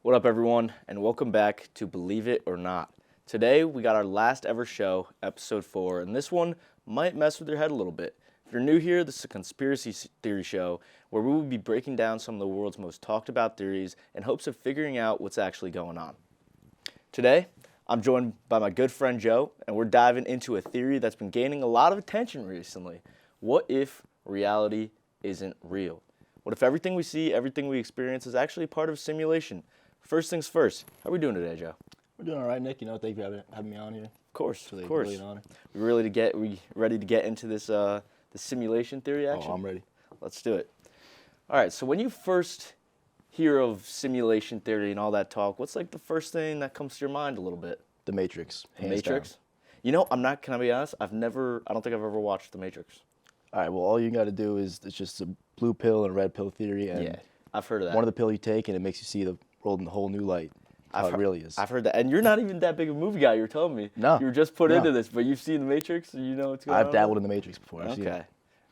What up, everyone, and welcome back to Believe It or Not. Today, we got our last ever show, episode 4, and this one might mess with your head a little bit. If you're new here, this is a conspiracy theory show where we will be breaking down some of the world's most talked about theories in hopes of figuring out what's actually going on. Today, I'm joined by my good friend Joe, and we're diving into a theory that's been gaining a lot of attention recently. What if reality isn't real? What if everything we see, everything we experience is actually part of a simulation? First things first, how are we doing today, Joe? We're doing all right, Nick. Thank you for having me on here. Of course, Really, of course. really an honor. We ready to get into this the simulation theory action? Oh, I'm ready. Let's do it. All right, so when you first hear of simulation theory and all that talk, what's like the first thing that comes to your mind a little bit? The Matrix. The Hands Matrix? down. You know, can I be honest? I don't think I've ever watched The Matrix. All right, well, all you got to do is, it's just a blue pill and a red pill theory. And Yeah, I've heard of that. one of the pill you take, and it makes you see the world in a whole new light. How it really is. I've heard that. And you're not even that big of a movie guy, you were telling me. No. You were just put No. into this, but you've seen The Matrix, and you know what's going on? I've dabbled in the Matrix before. I've seen Okay. it.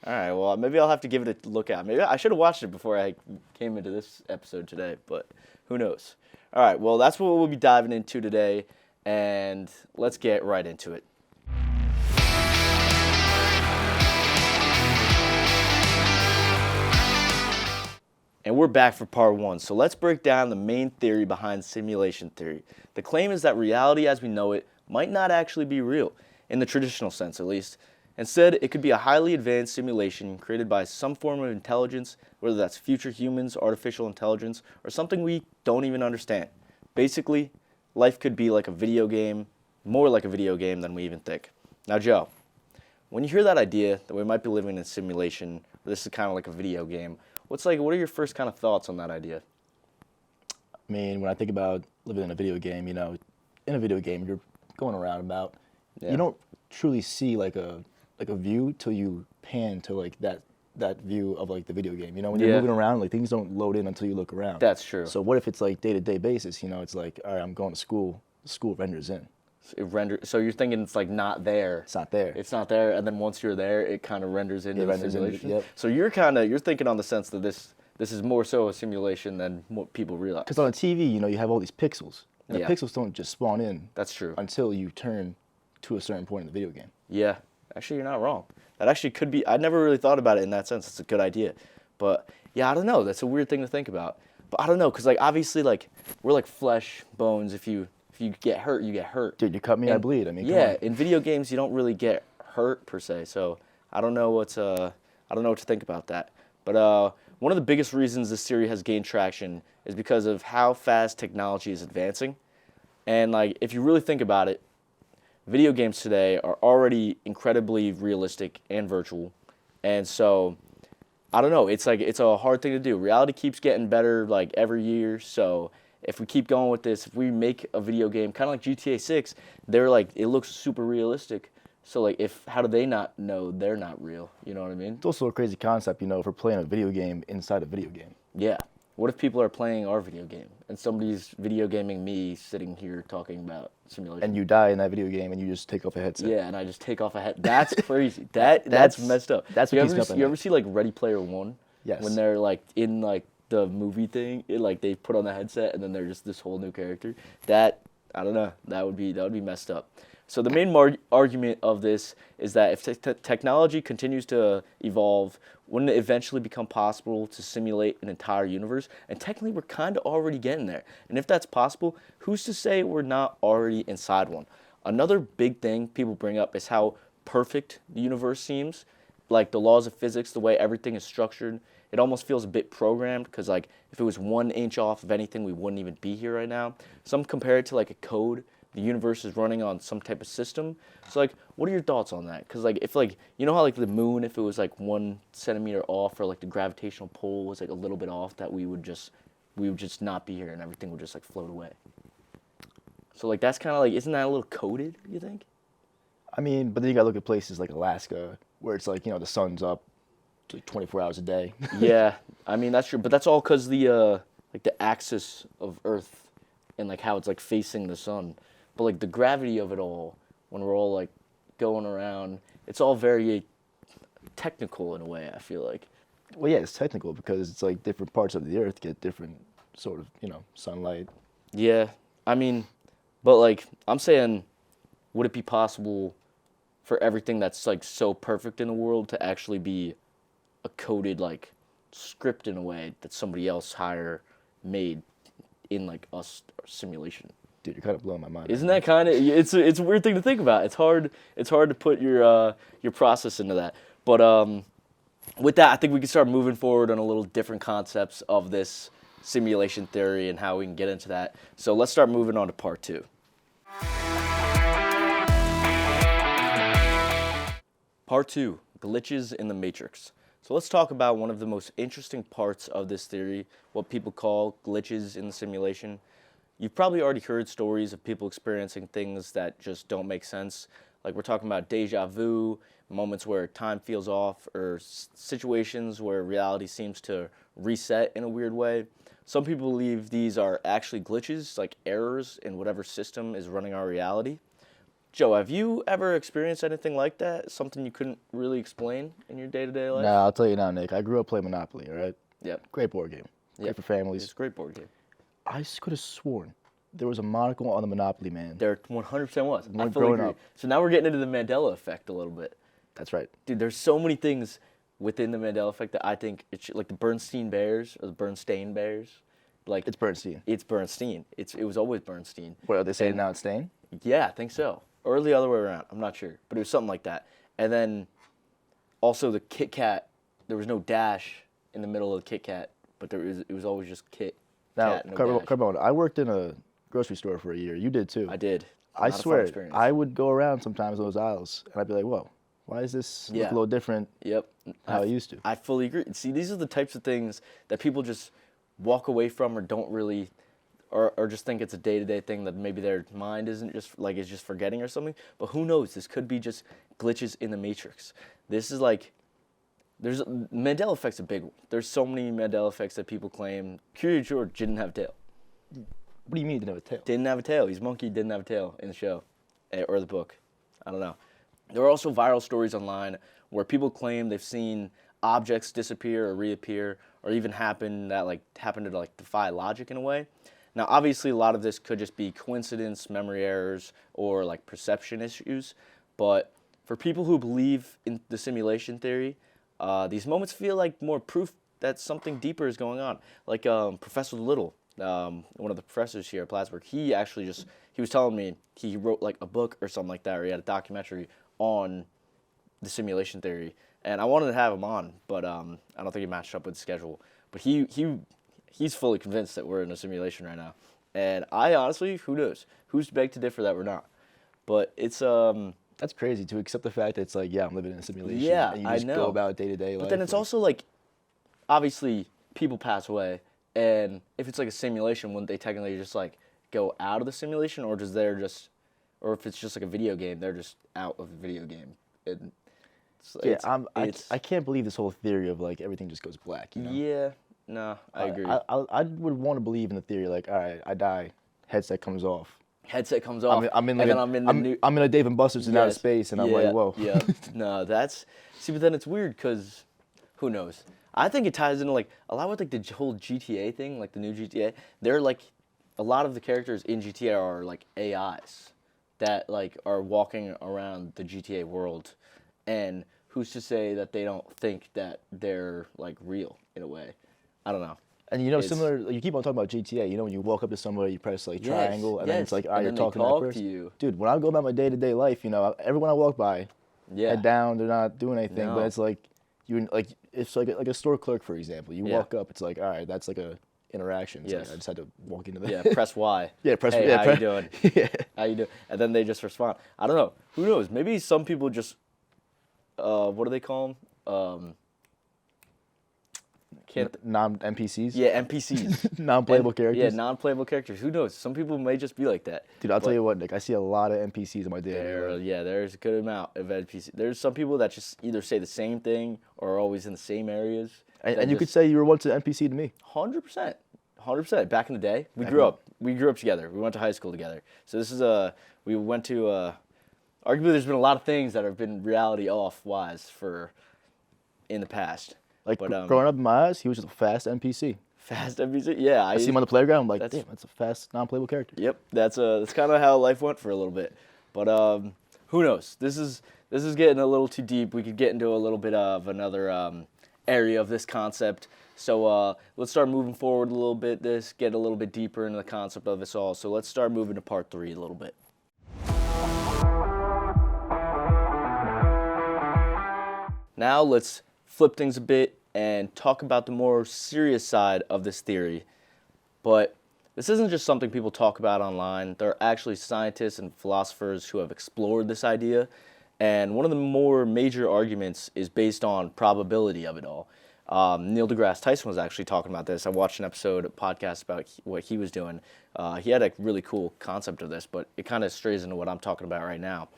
All right, well, maybe I'll have to give it a look at. Maybe I should have watched it before I came into this episode today, but who knows? All right, well, that's what we'll be diving into today, and let's get right into it. And we're back for part 1, so let's break down the main theory behind simulation theory. The claim is that reality as we know it might not actually be real, in the traditional sense at least. Instead, it could be a highly advanced simulation created by some form of intelligence, whether that's future humans, artificial intelligence, or something we don't even understand. Basically, life could be like a video game, more like a video game than we even think. Now, Joe, when you hear that idea that we might be living in a simulation, or this is kind of like a video game, what are your first kind of thoughts on that idea? I mean, when I think about living in a video game, in a video game, you're going around about. Yeah. You don't truly see like a view till you pan to like that view of like the video game. When you're Yeah. moving around, like things don't load in until you look around. That's true. So what if it's like day-to-day basis? It's like, all right, I'm going to school. The school renders in. So you're thinking it's like not there. It's not there. It's not there, and then once you're there, it kind of renders into the renders into- simulation. yep. So you're thinking on the sense that this is more so a simulation than what people realize. Because on a TV, you have all these pixels. And Yeah. the pixels don't just spawn in That's true. until you turn to a certain point in the video game. Yeah, actually, you're not wrong. That actually could be. I never really thought about it in that sense. It's a good idea, but yeah, I don't know. That's a weird thing to think about. But I don't know, because like obviously, like we're like flesh, bones. If you get hurt, you get hurt. Dude, you cut me, I And- bleed. I mean, come yeah, on. in video games, you don't really get hurt per se. So I don't know what to think about that. But one of the biggest reasons this theory has gained traction is because of how fast technology is advancing. And like, if you really think about it, video games today are already incredibly realistic and virtual. And so, I don't know, it's a hard thing to do. Reality keeps getting better like every year. So if we keep going with this, if we make a video game kind of like GTA 6, they're like, it looks super realistic. So like, how do they not know they're not real? You know what I mean? It's also a crazy concept, for playing a video game inside a video game. Yeah. What if people are playing our video game and somebody's video gaming me sitting here talking about simulation? And you die in that video game and you just take off a headset. Yeah, and I just take off a head. That's crazy. That's messed up. That's what you keeps ever, me up at you night. ever see like Ready Player One? Yes. When they're like in like the movie thing, like they put on the headset and then they're just this whole new character. I don't know. That would be messed up. So the main argument of this is that if technology continues to evolve, wouldn't it eventually become possible to simulate an entire universe? And technically, we're kind of already getting there. And if that's possible, who's to say we're not already inside one? Another big thing people bring up is how perfect the universe seems. Like the laws of physics, the way everything is structured, it almost feels a bit programmed, because like if it was 1 inch off of anything, we wouldn't even be here right now. Some compare it to like a code. The universe is running on some type of system. So like, what are your thoughts on that? Because like, if like, how like the moon, if it was like 1 centimeter off, or like the gravitational pull was like a little bit off, that we would just not be here and everything would just like float away. So like, that's kind of like, isn't that a little coded, you think? I mean, but then you gotta look at places like Alaska, where it's like, the sun's up like 24 hours a day. Yeah, I mean, that's true, but that's all because the axis of Earth and like how it's like facing the sun. But like the gravity of it all, when we're all like going around, it's all very technical in a way, I feel like. Well, yeah, it's technical because it's like different parts of the Earth get different sort of, sunlight. Yeah, I mean, but like I'm saying, would it be possible for everything that's like so perfect in the world to actually be a coded like script in a way that somebody else higher made in like us simulation? Dude, you're kind of blowing my mind. Isn't right that kind of it's a weird thing to think about. It's hard to put your process into that. But with that, I think we can start moving forward on a little different concepts of this simulation theory and how we can get into that. So let's start moving on to part 2. Part 2, glitches in the matrix. So let's talk about one of the most interesting parts of this theory, what people call glitches in the simulation. You've probably already heard stories of people experiencing things that just don't make sense. Like we're talking about deja vu, moments where time feels off, or situations where reality seems to reset in a weird way. Some people believe these are actually glitches, like errors in whatever system is running our reality. Joe, have you ever experienced anything like that? Something you couldn't really explain in your day-to-day life? Nah, I'll tell you now, Nick. I grew up playing Monopoly, all right? Yep. Great board game. Great for families. It's a great board game. I could have sworn there was a monocle on the Monopoly Man. There 100% was. I fully growing agree. up. So now we're getting into the Mandela effect a little bit. That's right. Dude, there's so many things within the Mandela effect that I think it's like the Bernstein Bears or the Bernstein Bears. Like It's Bernstein. It's Bernstein. It was always Bernstein. What are they saying And- now? It's Stain? Yeah, I think so. Or the other way around. I'm not sure, but it was something like that. And then also the Kit Kat. There was no dash in the middle of the Kit Kat, but it was always just Kit Now, Kat. No dash. come on. I worked in a grocery store for a year. You did too. I did. I Not a fun swear, experience. I would go around sometimes those aisles, and I'd be like, whoa, why is this look Yeah. a little different Yep. how it used to? I fully agree. See, these are the types of things that people just walk away from or don't really, or just think it's a day-to-day thing that maybe their mind isn't just like is just forgetting or something. But who knows? This could be just glitches in the matrix. This is like, there's Mandela effect's a big one. There's so many Mandela effects that people claim. Curious George didn't have a tail. What do you mean you didn't have a tail? Didn't have a tail. He's monkey. Didn't have a tail in the show, or the book. I don't know. There are also viral stories online where people claim they've seen objects disappear or reappear, or even happen to like defy logic in a way. Now, obviously, a lot of this could just be coincidence, memory errors, or like perception issues. But for people who believe in the simulation theory, these moments feel like more proof that something deeper is going on. Like Professor Little, one of the professors here at Plattsburgh, he was telling me he wrote like a book or something like that, or he had a documentary on the simulation theory. And I wanted to have him on, but I don't think he matched up with the schedule. But he's fully convinced that we're in a simulation right now. And I honestly, who knows? Who's to beg to differ that we're not? But it's That's crazy to accept the fact that it's like, yeah, I'm living in a simulation. Yeah, and you I just know. go about day to day life. But then it's also like, obviously, people pass away, and if it's like a simulation, wouldn't they technically just like go out of the simulation, or or if it's just like a video game, they're just out of the video game? And I can't believe this whole theory of like everything just goes black. You know? Yeah, no, I agree. I would want to believe in the theory like, all right, I die, headset comes off. Headset comes off, I'm in a Dave and Buster's in outer space, and I'm like, whoa. Yeah, no, but then it's weird because who knows? I think it ties into like a lot with like the whole GTA thing, like the new GTA. They're like a lot of the characters in GTA are like AIs that like are walking around the GTA world, and who's to say that they don't think that they're like real in a way? I don't know. And similar, you keep on talking about GTA. When you walk up to somebody, you press like triangle, and then it's like, all right, you're talking to that person. To you. Dude, when I go about my day to day life, everyone I walk by, head down, they're not doing anything, No. but it's like it's like a store clerk, for example. You walk up, it's like, all right, that's like a interaction. It's Yes. like, I just had to walk into the Yeah, press Y. Yeah, press. Hey, yeah, how press, you doing? Yeah. How you doing? And then they just respond. I don't know. Who knows? Maybe some people just, what do they call them? Non-NPCs. Yeah, NPCs. Non-playable characters. Yeah, non-playable characters. Who knows? Some people may just be like that. Dude, I'll tell you what, Nick. I see a lot of NPCs in my day. There's a good amount of NPCs. There's some people that just either say the same thing or are always in the same areas. And you could say you were once an NPC to me. 100%. 100%. Back in the day, we grew up together. We went to high school together. So this is we went to arguably there's been a lot of things that have been reality off wise in the past. Like But, growing up in my eyes, he was just a fast NPC. Fast NPC. Yeah, I see him on the playground. I'm like, that's- damn, that's a fast, non-playable character. Yep, that's kind of how life went for a little bit. But who knows? This is getting a little too deep. We could get into a little bit of another area of this concept. So let's start moving forward a little bit. Get a little bit deeper into the concept of this all. So let's start moving to part 3 a little bit. Now let's flip things a bit and talk about the more serious side of this theory. But this isn't just something people talk about online. There are actually scientists and philosophers who have explored this idea. And one of the more major arguments is based on probability of it all. Neil deGrasse Tyson was actually talking about this. I watched an episode, a podcast about what he was doing. He had a really cool concept of this, but it kind of strays into what I'm talking about right now.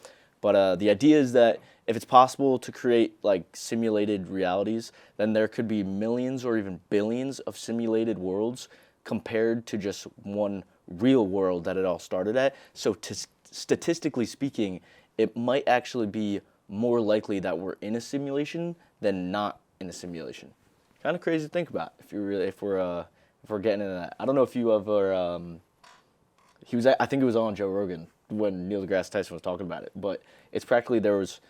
But the idea is that if it's possible to create like simulated realities, then there could be millions or even billions of simulated worlds compared to just one real world that it all started at. So statistically speaking, it might actually be more likely that we're in a simulation than not in a simulation. Kind of crazy to think about if we're getting into that. I don't know if you ever I think it was on Joe Rogan when Neil deGrasse Tyson was talking about it, but it's practically there was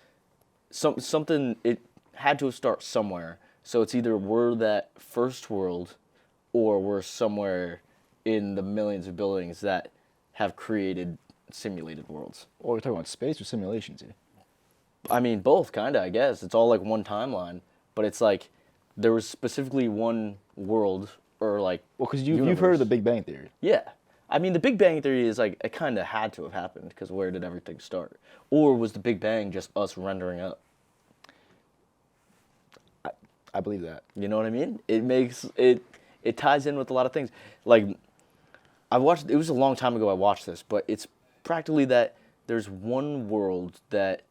something, it had to start somewhere. So it's either we're that first world or we're somewhere in the millions of buildings that have created simulated worlds. Or we're talking about space or simulations here. I mean, both, kind of, I guess. It's all like one timeline, but it's like there was specifically one world or like Well, because you've heard of the Big Bang Theory. Yeah. I mean, the Big Bang Theory is like, it kind of had to have happened because where did everything start? Or was the Big Bang just us rendering up? I believe that. You know what I mean? It ties in with a lot of things. Like, it was a long time ago I watched this, but it's practically that there's one world that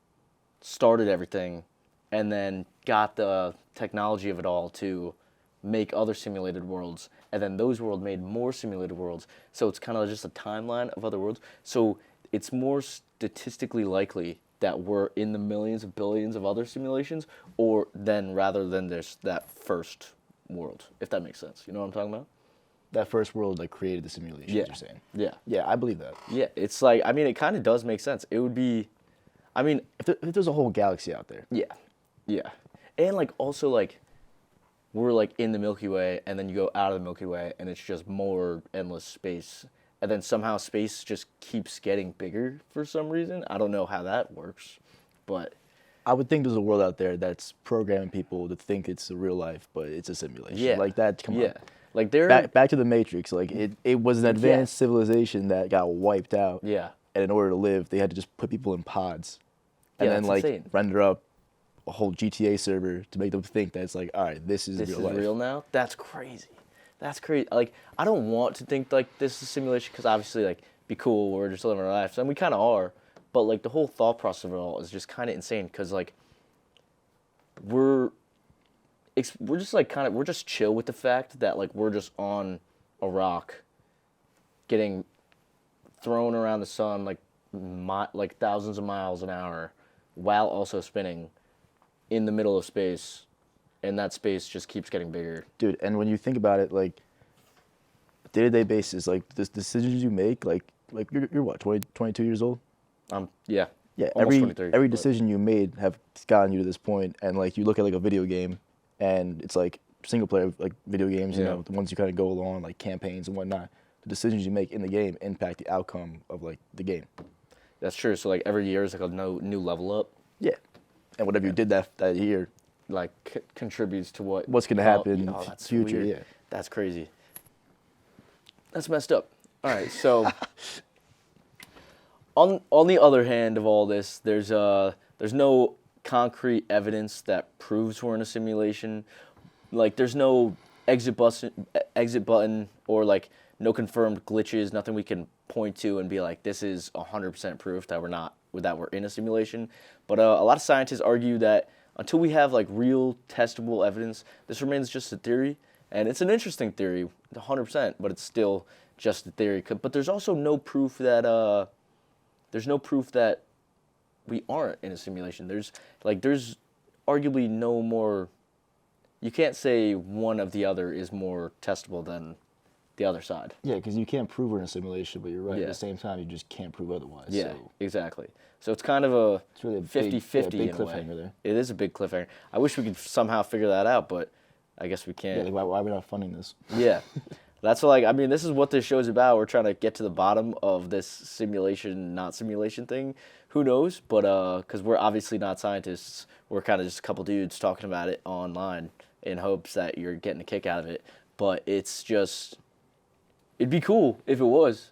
started everything and then got the technology of it all to make other simulated worlds, and then those worlds made more simulated worlds. So it's kind of just a timeline of other worlds. So it's more statistically likely that we're in the millions of billions of other simulations, rather than there's that first world, if that makes sense. You know what I'm talking about? That first world that created the simulations, Yeah. you're saying. Yeah. Yeah, I believe that. Yeah, it's like, I mean, it kind of does make sense. It would be, I mean, If there's a whole galaxy out there. yeah, yeah. And like also like we're like in the Milky Way and then you go out of the Milky Way and it's just more endless space. And then somehow space just keeps getting bigger for some reason. I don't know how that works, but I would think there's a world out there that's programming people to think it's a real life, but it's a simulation. yeah. Like that, come yeah. on. Like they're Back to the Matrix. Like it was an advanced civilization that got wiped out. yeah. And in order to live, they had to just put people in pods. And Yeah, then that's like insane. render up a whole GTA server to make them think that it's like, all right, this is This real is life. real now? That's crazy. That's crazy. Like, I don't want to think like this is simulation because obviously, like, be cool. We're just living our lives, and we kind of are. But like the whole thought process of it all is just kind of insane because like we're just like we're just chill with the fact that like we're just on a rock, getting thrown around the sun like thousands of miles an hour, while also spinning in the middle of space. And that space just keeps getting bigger. Dude, and when you think about it, like, day-to-day basis, like, the decisions you make, like you're what, 22 years old? Yeah. Yeah, Almost 23, every but- decision you made have gotten you to this point, and like you look at like a video game, and it's like single player like video games, you Yeah. know, the ones you kind of go along like campaigns and whatnot. The decisions you make in the game impact the outcome of like the game. That's true. So like every year is like a new level up. Yeah, and whatever you did that year, Like contributes to what's gonna happen in the that's future? weird. Yeah, That's crazy. That's messed up. All right, so on the other hand of all this, there's no concrete evidence that proves we're in a simulation. Like there's no exit button or like no confirmed glitches, nothing we can point to and be like this is 100% proof that we're in a simulation. But a lot of scientists argue that until we have like real testable evidence, this remains just a theory, and it's an interesting theory, 100%, but it's still just a theory. But there's also no proof that we aren't in a simulation. There's arguably no more you can't say one of the other is more testable than the other side. Yeah, because you can't prove we're in a simulation, but you're right. Yeah. At the same time, you just can't prove otherwise. Yeah, So exactly. So it's kind of a it's really a 50-50 big in a way. cliffhanger there. It is a big cliffhanger. I wish we could somehow figure that out, but I guess we can't. Yeah, like why are we not funding this? Yeah. That's like, I mean, this is what this show's about. We're trying to get to the bottom of this simulation, not simulation thing. Who knows? But, because we're obviously not scientists, we're kind of just a couple dudes talking about it online in hopes that you're getting a kick out of it. But it's just, it'd be cool if it was.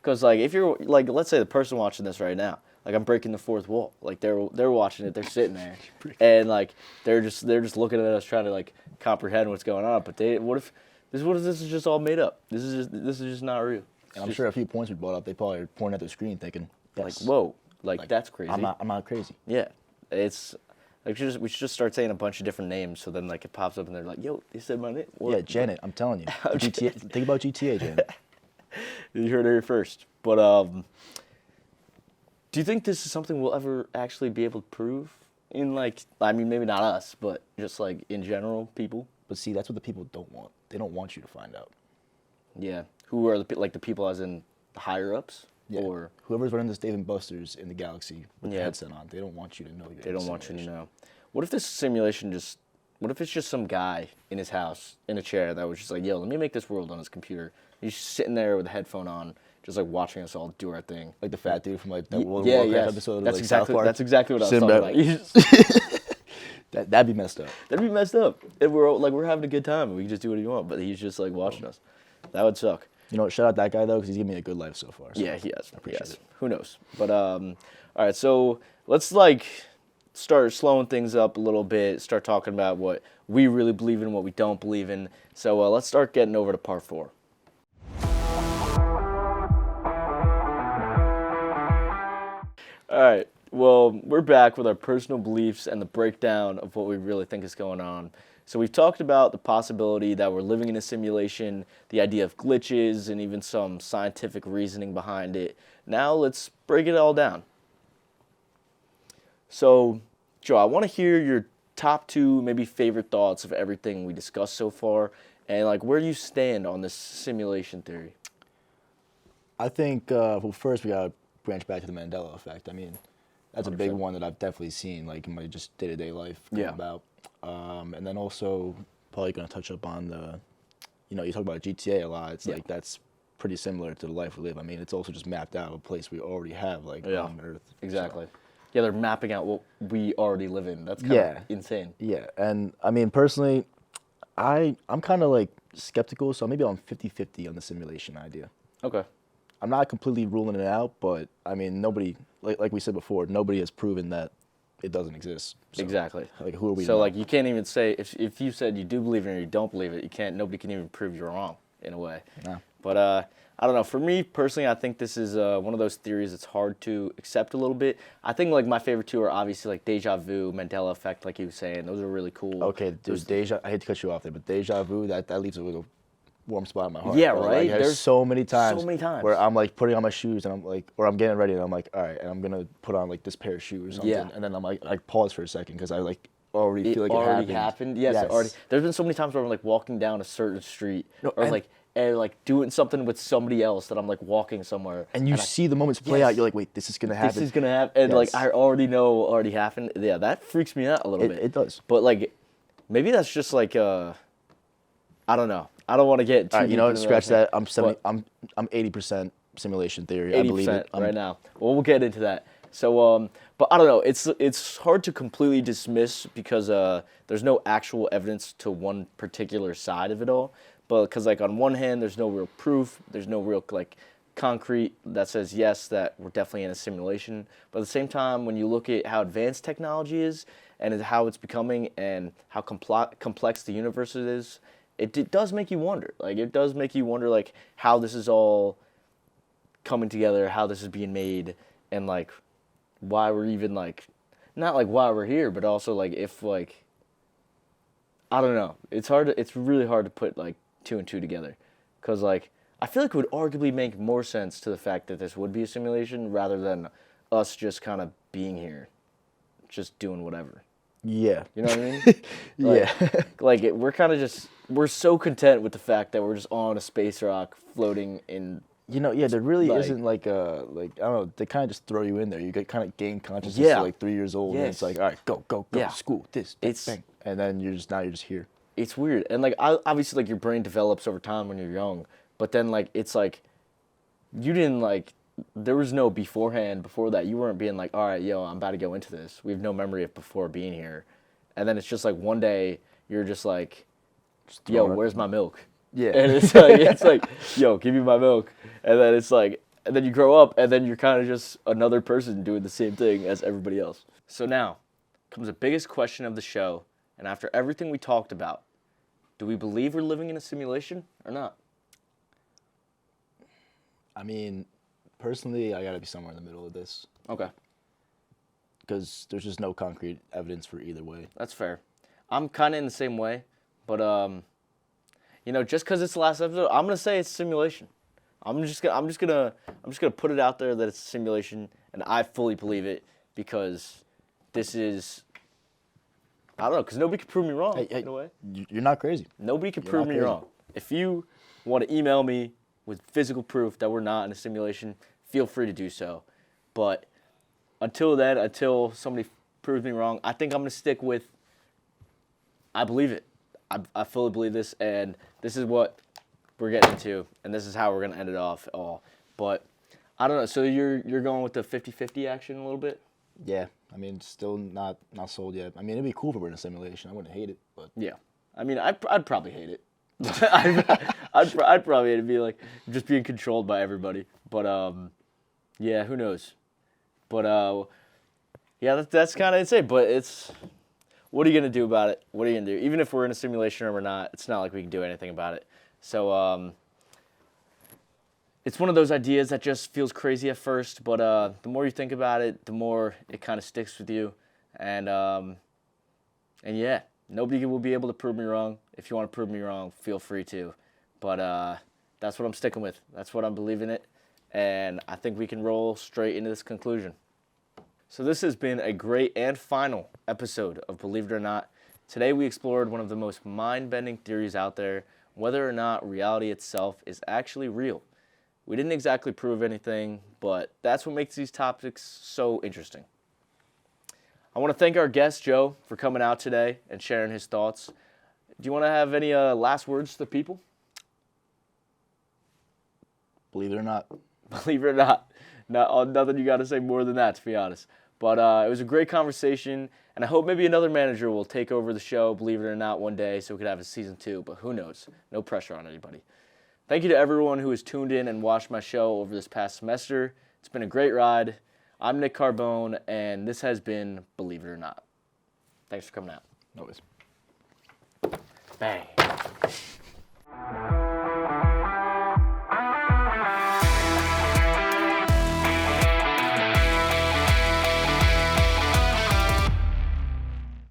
Because, like, if you're, like, let's say the person watching this right now, like, I'm breaking the fourth wall. Like, they're watching it, they're sitting there, and, like, they're just looking at us trying to, like, comprehend what's going on. But what if this is just all made up? This is just not real. And I'm sure a few points we brought up, they probably are pointing at their screen thinking, yes, Like, whoa, like that's crazy. I'm not crazy. Yeah, it's like we should just start saying a bunch of different names, so then like it pops up and they're like, yo, they said my name. What? Yeah, Janet, I'm telling you. GTA, think about GTA, Janet. You heard it here first. But do you think this is something we'll ever actually be able to prove? In like, I mean, maybe not us, but just like in general, people. But see, that's what the people don't want. They don't want you to find out. Yeah, who are the people as in the higher ups? Yeah. Or whoever's running this Dave and Buster's in the galaxy with the Yeah. headset on, they don't want you to know you're they in a don't want you to simulation. know. What if this simulation just? What if it's just some guy in his house in a chair that was just like, yo, let me make this world on his computer. He's just sitting there with a headphone on, just like watching us all do our thing. Like the fat dude from like that World of Yeah, Warcraft yes. episode of That's like exactly South Park. that's exactly what I was Sitting talking back- about. That'd be messed up. That'd be messed up. If we're having a good time and we can just do what we want, but he's just like watching us. That would suck. You know what? Shout out that guy though, because he's giving me a good life so far. So Yeah, he has. appreciate Yes. it. Who knows? But all right. So let's like start slowing things up a little bit. Start talking about what we really believe in, what we don't believe in. So let's start getting over to part 4. All right. Well, we're back with our personal beliefs and the breakdown of what we really think is going on. So we've talked about the possibility that we're living in a simulation, the idea of glitches, and even some scientific reasoning behind it. Now let's break it all down. So, Joe, I want to hear your top 2, maybe favorite thoughts of everything we discussed so far, and like where you stand on this simulation theory. I think well, first we gotta branch back to the Mandela effect. I mean, that's a big 100%. one that I've definitely seen, like in my just day-to-day life. Going Yeah. About, and then also probably gonna touch up on the, you talk about GTA a lot. It's Yeah. like that's pretty similar to the life we live. I mean, it's also just mapped out of a place we already have, like Yeah. on Earth. So, Exactly. Yeah, they're mapping out what we already live in. That's kind Yeah. of insane. yeah, and I mean personally, I'm kind of like skeptical, so maybe I'm 50-50 on the simulation idea. Okay. I'm not completely ruling it out, but I mean, nobody, like we said before, nobody has proven that it doesn't exist. So, Exactly. Like, who are we? So to know? like you can't even say if you said you do believe it or you don't believe it, you can't. Nobody can even prove you're wrong in a way. No. But I don't know. For me personally, I think this is one of those theories that's hard to accept a little bit. I think like my favorite 2 are obviously like deja vu, Mandela effect, like you were saying. Those are really cool. Okay, there's deja. I hate to cut you off there, but deja vu that leaves a little warm spot in my heart. Yeah, bro. right? Like, there's There's so many times. so many times. where I'm like putting on my shoes and I'm like, or I'm getting ready and I'm like, all right, and I'm gonna put on like this pair of shoes or something, Yeah. and then I'm like, I pause for a second because I like already feel like already it happened. Yes, Yes. it already. There's been so many times where I'm like walking down a certain street, No, or and- like doing something with somebody else that I'm like walking somewhere, And you I- see the moments play Yes. out. You're like, wait, this is gonna happen. this is gonna happen, and like Yes. I already know already happened. Yeah, that freaks me out a little bit. It does. But like, maybe that's just like I don't know. I don't want to get too. All right, you deep know what? into Scratch that. I'm but- I'm 80% simulation theory. I believe 80% it. I'm- right now. Well, we'll get into that. So, but I don't know. It's hard to completely dismiss because there's no actual evidence to one particular side of it all. But because like on one hand, there's no real proof. There's no real like concrete that says yes that we're definitely in a simulation. But at the same time, when you look at how advanced technology is and how it's becoming and how complex the universe is, it does make you wonder. Like it does make you wonder like how this is all coming together, how this is being made, and like why we're even like not like why we're here, but also like if like I don't know. It's really hard to put like 2 and 2 together, because like I feel like it would arguably make more sense to the fact that this would be a simulation rather than us just kind of being here, just doing whatever. Yeah. You know what I mean? Yeah. We're so content with the fact that we're just on a space rock floating in. Yeah, there really like- isn't like a I don't know. They kind of just throw you in there. You get kind of gain consciousness Yeah. at like 3 years old, and it's Yes. like, all right, go, Yeah. school, this, It's- bang, and then you're just here. It's weird, and like obviously like your brain develops over time when you're young, but then like it's like you didn't like there was no before that. You weren't being like, all right, yo, I'm about to go into this. We have no memory of before being here, and then it's just like one day you're just like, yo, throwing it. where's my milk? Yeah. And it's like, yo, give me my milk. And then it's like, and then you grow up, and then you're kind of just another person doing the same thing as everybody else. So now comes the biggest question of the show. And after everything we talked about, do we believe we're living in a simulation or not? I mean, personally, I gotta be somewhere in the middle of this Okay, because there's just no concrete evidence for either way. that's fair. I'm kind of in the same way, but just because it's the last episode, I'm gonna say it's a simulation. I'm just gonna put it out there that it's a simulation, and I fully believe it because this is. I don't know, because nobody can prove me wrong, in a way. You're not crazy. Nobody can You're prove not me crazy. wrong. If you want to email me with physical proof that we're not in a simulation, feel free to do so. But until then, until somebody proves me wrong, I think I'm going to stick with, I believe it. I fully believe this, and this is what we're getting into, and this is how we're going to end it off all. But I don't know, so you're going with the 50-50 action a little bit? Yeah, I mean, still not sold yet. I mean, it'd be cool if we were in a simulation. I wouldn't hate it, but Yeah, I mean, I'd probably hate it. I'd probably hate it, be like just being controlled by everybody. But yeah, who knows? But yeah, that's kind of insane. But it's what are you gonna do about it? What are you gonna do? Even if we're in a simulation or we're not, it's not like we can do anything about it. So it's one of those ideas that just feels crazy at first, but the more you think about it, the more it kind of sticks with you, and yeah, nobody will be able to prove me wrong. If you want to prove me wrong, feel free to, but that's what I'm sticking with. That's what I'm believing it, and I think we can roll straight into this conclusion. So this has been a great and final episode of Believe It or Not. Today we explored one of the most mind-bending theories out there, whether or not reality itself is actually real. We didn't exactly prove anything, but that's what makes these topics so interesting. I want to thank our guest, Joe, for coming out today and sharing his thoughts. Do you want to have any last words to the people? believe it or not. Believe it or not. Nothing you got to say more than that, to be honest. But it was a great conversation, and I hope maybe another manager will take over the show, believe it or not, one day so we could have a season 2, but who knows? No pressure on anybody. Thank you to everyone who has tuned in and watched my show over this past semester. It's been a great ride. I'm Nick Carbone, and this has been Believe It or Not. Thanks for coming out. Always. Bang.